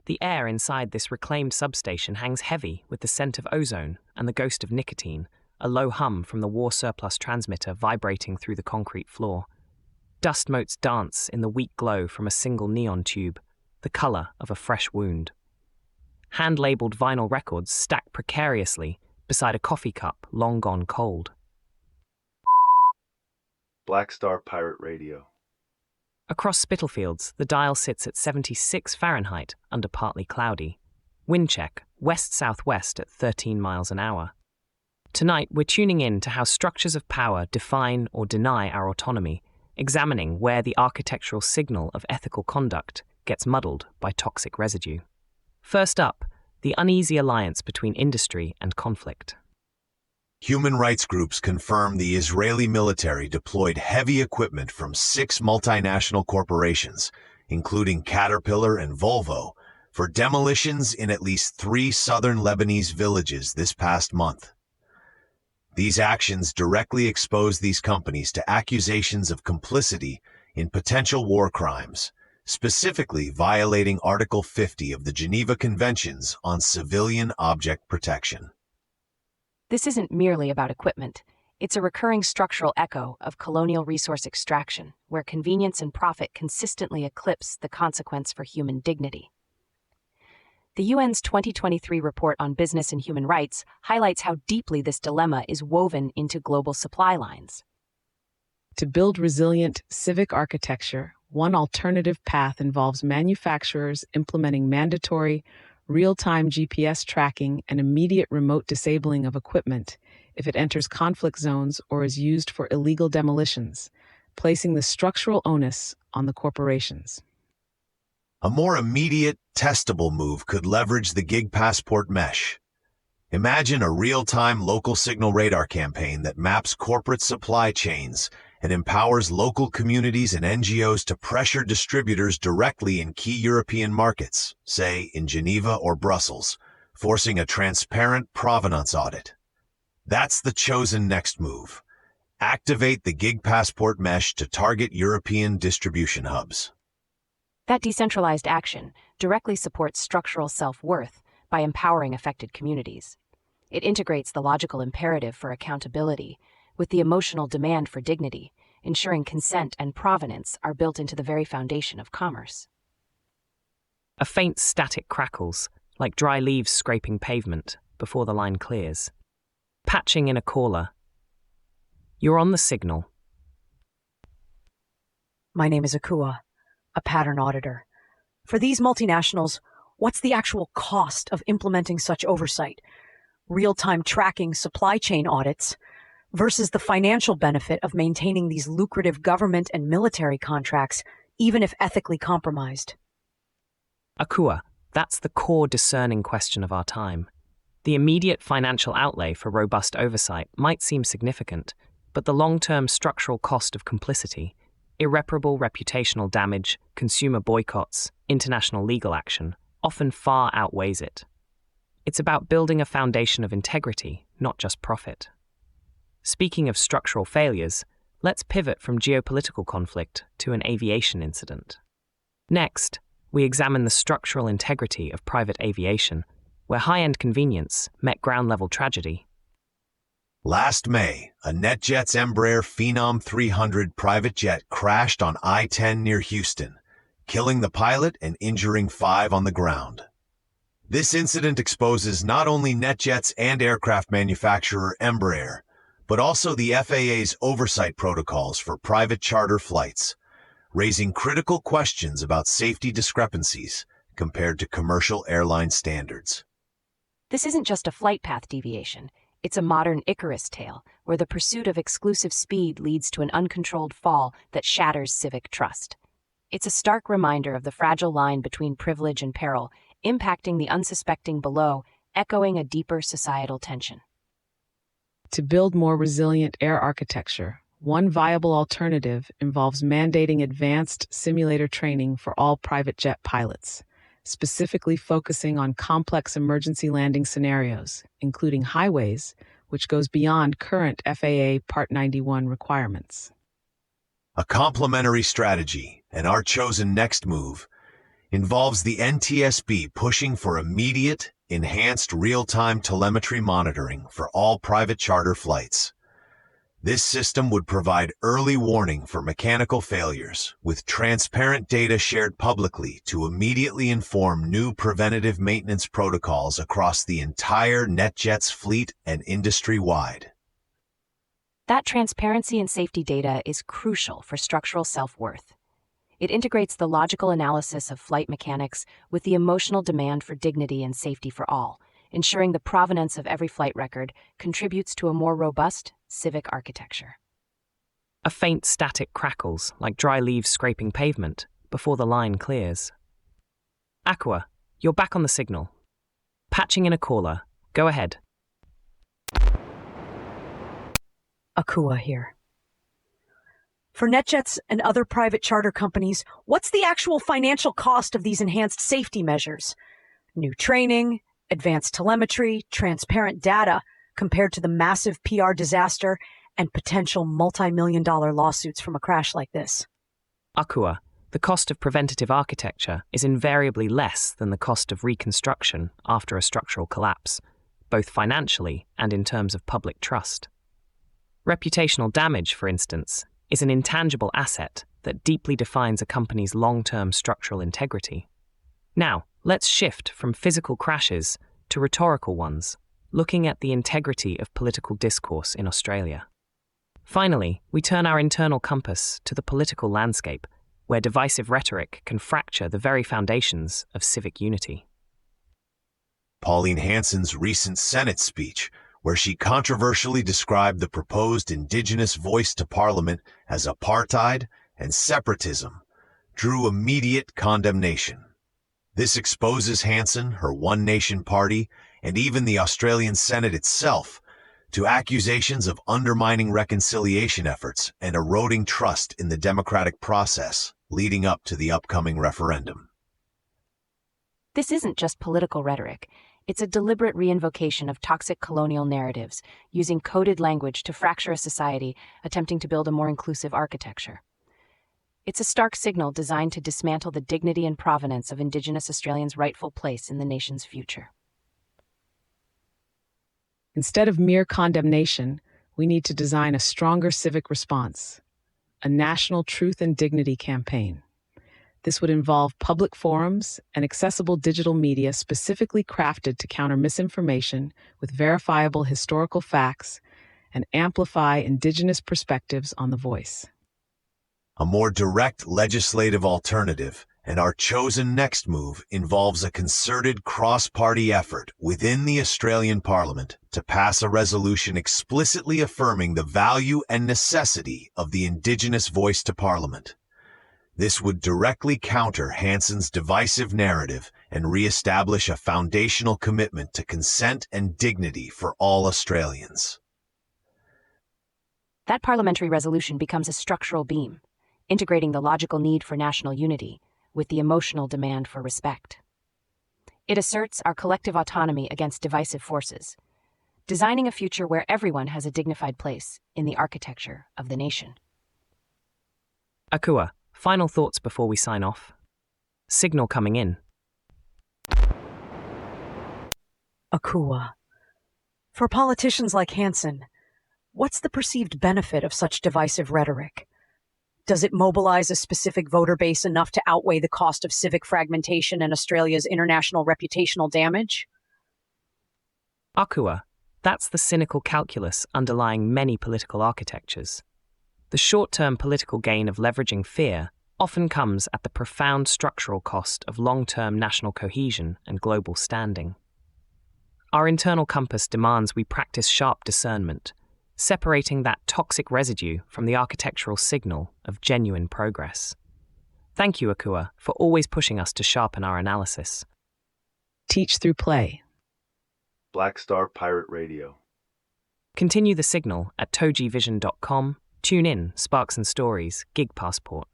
The air inside this reclaimed substation hangs heavy with the scent of ozone and the ghost of nicotine, a low hum from the war surplus transmitter vibrating through the concrete floor. Dust motes dance in the weak glow from a single neon tube, the color of a fresh wound. Hand-labeled vinyl records stack precariously beside a coffee cup long gone cold. Black Star Pirate Radio. Across Spitalfields, the dial sits at 76 Fahrenheit under partly cloudy. Wind check, west-southwest at 13 miles an hour. Tonight, we're tuning in to how structures of power define or deny our autonomy, examining where the architectural signal of ethical conduct gets muddled by toxic residue. First up, the uneasy alliance between industry and conflict. Human rights groups confirm the Israeli military deployed heavy equipment from 6 multinational corporations, including Caterpillar and Volvo, for demolitions in at least 3 southern Lebanese villages this past month. These actions directly expose these companies to accusations of complicity in potential war crimes, specifically violating Article 50 of the Geneva Conventions on Civilian Object Protection. This isn't merely about equipment. It's a recurring structural echo of colonial resource extraction, where convenience and profit consistently eclipse the consequence for human dignity. The UN's 2023 report on business and human rights highlights how deeply this dilemma is woven into global supply lines. To build resilient civic architecture, one alternative path involves manufacturers implementing mandatory, real-time GPS tracking and immediate remote disabling of equipment if it enters conflict zones or is used for illegal demolitions, placing the structural onus on the corporations. A more immediate, testable move could leverage the gig passport mesh. Imagine a real-time local signal radar campaign that maps corporate supply chains and empowers local communities and NGOs to pressure distributors directly in key European markets, say in Geneva or Brussels, forcing a transparent provenance audit. That's the chosen next move. Activate the gig passport mesh to target European distribution hubs. That decentralized action directly supports structural self-worth by empowering affected communities. It integrates the logical imperative for accountability with the emotional demand for dignity, ensuring consent and provenance are built into the very foundation of commerce. A faint static crackles, like dry leaves scraping pavement, before the line clears. Patching in a caller. You're on the signal. My name is Akua, a pattern auditor. For these multinationals, what's the actual cost of implementing such oversight? Real-time tracking supply chain audits versus the financial benefit of maintaining these lucrative government and military contracts, even if ethically compromised. Akua, that's the core discerning question of our time. The immediate financial outlay for robust oversight might seem significant, but the long-term structural cost of complicity, irreparable reputational damage, consumer boycotts, international legal action, often far outweighs it. It's about building a foundation of integrity, not just profit. Speaking of structural failures, let's pivot from geopolitical conflict to an aviation incident. Next, we examine the structural integrity of private aviation, where high-end convenience met ground-level tragedy. Last May, a NetJets Embraer Phenom 300 private jet crashed on I-10 near Houston, killing the pilot and injuring 5 on the ground. This incident exposes not only NetJets and aircraft manufacturer Embraer, but also the FAA's oversight protocols for private charter flights, raising critical questions about safety discrepancies compared to commercial airline standards. This isn't just a flight path deviation. It's a modern Icarus tale, where the pursuit of exclusive speed leads to an uncontrolled fall that shatters civic trust. It's a stark reminder of the fragile line between privilege and peril, impacting the unsuspecting below, echoing a deeper societal tension. To build more resilient air architecture, one viable alternative involves mandating advanced simulator training for all private jet pilots, specifically focusing on complex emergency landing scenarios, including highways, which goes beyond current FAA Part 91 requirements. A complementary strategy, and our chosen next move, involves the NTSB pushing for immediate, enhanced real-time telemetry monitoring for all private charter flights. This system would provide early warning for mechanical failures, with transparent data shared publicly to immediately inform new preventative maintenance protocols across the entire NetJets fleet and industry-wide. That transparency and safety data is crucial for structural self-worth. It integrates the logical analysis of flight mechanics with the emotional demand for dignity and safety for all, ensuring the provenance of every flight record contributes to a more robust civic architecture. A faint static crackles like dry leaves scraping pavement before the line clears. Aqua, you're back on the signal. Patching in a caller. Go ahead. Akua here. For NetJets and other private charter companies, what's the actual financial cost of these enhanced safety measures? New training, advanced telemetry, transparent data, compared to the massive PR disaster and potential multi-million-dollar lawsuits from a crash like this. Aqua, the cost of preventative architecture is invariably less than the cost of reconstruction after a structural collapse, both financially and in terms of public trust. Reputational damage, for instance, is an intangible asset that deeply defines a company's long-term structural integrity. Now, let's shift from physical crashes to rhetorical ones, looking at the integrity of political discourse in Australia. Finally, we turn our internal compass to the political landscape, where divisive rhetoric can fracture the very foundations of civic unity. Pauline Hanson's recent Senate speech, where she controversially described the proposed Indigenous voice to Parliament as apartheid and separatism, drew immediate condemnation. This exposes Hanson, her One Nation party, and even the Australian Senate itself to accusations of undermining reconciliation efforts and eroding trust in the democratic process leading up to the upcoming referendum. This isn't just political rhetoric. It's a deliberate reinvocation of toxic colonial narratives, using coded language to fracture a society attempting to build a more inclusive architecture. It's a stark signal designed to dismantle the dignity and provenance of Indigenous Australians' rightful place in the nation's future. Instead of mere condemnation, we need to design a stronger civic response, a national truth and dignity campaign. This would involve public forums and accessible digital media specifically crafted to counter misinformation with verifiable historical facts and amplify Indigenous perspectives on the voice. A more direct legislative alternative, and our chosen next move, involves a concerted cross-party effort within the Australian Parliament to pass a resolution explicitly affirming the value and necessity of the Indigenous voice to Parliament. This would directly counter Hanson's divisive narrative and re-establish a foundational commitment to consent and dignity for all Australians. That parliamentary resolution becomes a structural beam, integrating the logical need for national unity with the emotional demand for respect. It asserts our collective autonomy against divisive forces, designing a future where everyone has a dignified place in the architecture of the nation. Akua, final thoughts before we sign off? Signal coming in. Akua. For politicians like Hanson, what's the perceived benefit of such divisive rhetoric? Does it mobilize a specific voter base enough to outweigh the cost of civic fragmentation and Australia's international reputational damage? Akua, that's the cynical calculus underlying many political architectures. The short-term political gain of leveraging fear often comes at the profound structural cost of long-term national cohesion and global standing. Our internal compass demands we practice sharp discernment, separating that toxic residue from the architectural signal of genuine progress. Thank you, Akua, for always pushing us to sharpen our analysis. Teach through play. Black Star Pirate Radio. Continue the signal at TogeeVision.com. Tune in, Sparks and Stories, Gig Passport.